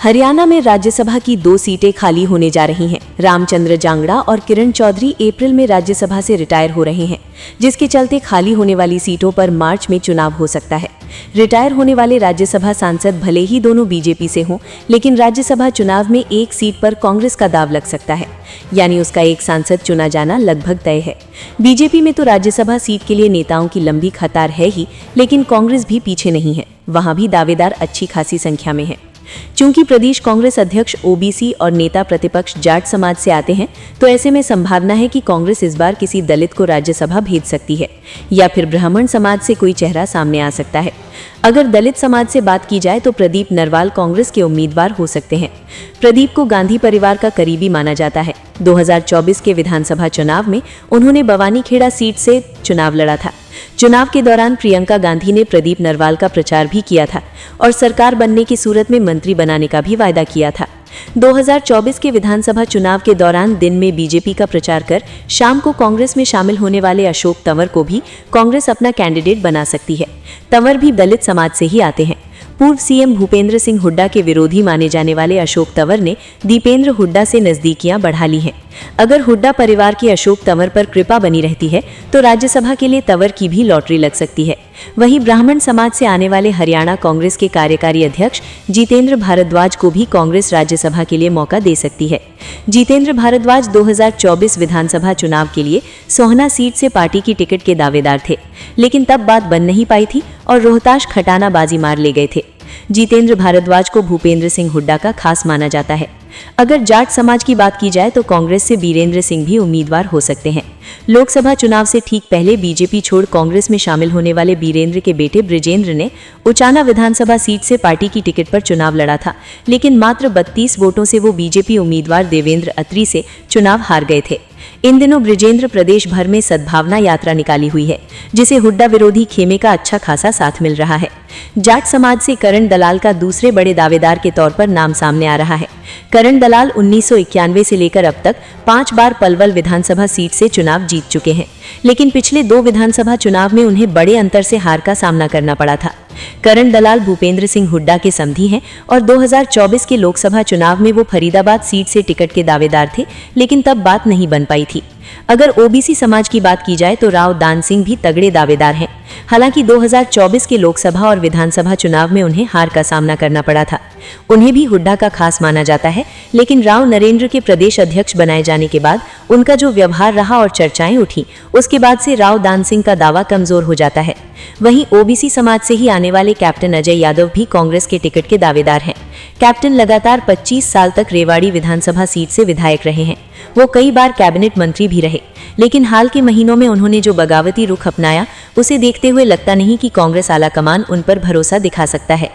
हरियाणा में राज्यसभा की 2 सीटें खाली होने जा रही हैं। रामचंद्र जांगड़ा और किरण चौधरी अप्रैल में राज्यसभा से रिटायर हो रहे हैं, जिसके चलते खाली होने वाली सीटों पर मार्च में चुनाव हो सकता है। रिटायर होने वाले राज्यसभा सांसद भले ही दोनों बीजेपी से हों, लेकिन राज्यसभा चुनाव में एक सीट पर कांग्रेस का दाव लग सकता है, यानी उसका एक सांसद चुना जाना लगभग तय है। बीजेपी में तो राज्यसभा सीट के लिए नेताओं की लंबी कतार है ही, लेकिन कांग्रेस भी पीछे नहीं है। वहां भी दावेदार अच्छी खासी संख्या में हैं। चूंकि प्रदेश कांग्रेस अध्यक्ष ओबीसी और नेता प्रतिपक्ष जाट समाज से आते हैं, तो ऐसे में संभावना है कि कांग्रेस इस बार किसी दलित को राज्यसभा भेज सकती है, या फिर ब्राह्मण समाज से कोई चेहरा सामने आ सकता है। अगर दलित समाज से बात की जाए तो प्रदीप नरवाल कांग्रेस के उम्मीदवार हो सकते हैं। प्रदीप को गांधी परिवार का करीबी माना जाता है। 2024 के विधानसभा चुनाव में उन्होंने बवानीखेड़ा सीट से चुनाव लड़ा था। चुनाव के दौरान प्रियंका गांधी ने प्रदीप नरवाल का प्रचार भी किया था और सरकार बनने की सूरत में मंत्री बनाने का भी वायदा किया था। 2024 के विधानसभा चुनाव के दौरान दिन में बीजेपी का प्रचार कर शाम को कांग्रेस में शामिल होने वाले अशोक तंवर को भी कांग्रेस अपना कैंडिडेट बना सकती है। तंवर भी दलित समाज से ही आते हैं। पूर्व सीएम भूपेंद्र सिंह हुड्डा के विरोधी माने जाने वाले अशोक तंवर ने दीपेंद्र हुड्डा से नजदीकियां बढ़ा ली हैं। अगर हुड्डा परिवार की अशोक तंवर पर कृपा बनी रहती है तो राज्यसभा के लिए तंवर की भी लॉटरी लग सकती है। वहीं ब्राह्मण समाज से आने वाले हरियाणा कांग्रेस के कार्यकारी अध्यक्ष जितेंद्र भारद्वाज को भी कांग्रेस राज्यसभा के लिए मौका दे सकती है। जितेंद्र भारद्वाज 2024 विधानसभा चुनाव के लिए सोहना सीट से पार्टी की टिकट के दावेदार थे, लेकिन तब बात बन नहीं पाई थी और रोहताश खटाना बाजी मार ले गए थे। जितेंद्र भारद्वाज को भूपेंद्र सिंह हुड्डा का खास माना जाता है। अगर जाट समाज की बात की जाए तो कांग्रेस से बीरेंद्र सिंह भी उम्मीदवार हो सकते हैं। लोकसभा चुनाव से ठीक पहले बीजेपी छोड़ कांग्रेस में शामिल होने वाले बीरेंद्र के बेटे ब्रिजेंद्र ने उचाना विधानसभा सीट से पार्टी की टिकट पर चुनाव लड़ा था, लेकिन मात्र 32 वोटों से वो बीजेपी उम्मीदवार देवेंद्र अत्री से चुनाव हार गए थे। इन दिनों ब्रिजेंद्र प्रदेश भर में सद्भावना यात्रा निकाली हुई है, जिसे हुड्डा विरोधी खेमे का अच्छा खासा साथ मिल रहा है। जाट समाज से करण दलाल का दूसरे बड़े दावेदार के तौर पर नाम सामने आ रहा है। करण दलाल 1991 से लेकर अब तक 5 बार पलवल विधानसभा सीट से चुनाव जीत चुके हैं, लेकिन पिछले 2 विधानसभा चुनाव में उन्हें बड़े अंतर से हार का सामना करना पड़ा था। करण दलाल भूपेंद्र सिंह हुड्डा के समधी हैं और 2024 के लोकसभा चुनाव में वो फरीदाबाद सीट से टिकट के दावेदार थे, लेकिन तब बात नहीं बन पाई थी। अगर ओबीसी समाज की बात की जाए तो राव दान सिंह भी तगड़े दावेदार हैं। हालांकि 2024 के लोकसभा और विधानसभा चुनाव में उन्हें हार का सामना करना पड़ा था। उन्हें भी हुड्डा का खास माना जाता है, लेकिन राव नरेंद्र के प्रदेश अध्यक्ष बनाए जाने के बाद उनका जो व्यवहार रहा और चर्चाएं उठी, उसके बाद से राव दान सिंह का दावा कमजोर हो जाता है। वहीं ओबीसी समाज से ही आने वाले कैप्टन अजय यादव भी कांग्रेस के टिकट के दावेदार हैं। कैप्टन लगातार 25 साल तक रेवाड़ी विधानसभा सीट से विधायक रहे हैं। वो कई बार कैबिनेट मंत्री भी रहे, लेकिन हाल के महीनों में उन्होंने जो बगावती रुख अपनाया, उसे देखते हुए लगता नहीं कि कांग्रेस आलाकमान उन पर भरोसा दिखा सकता है।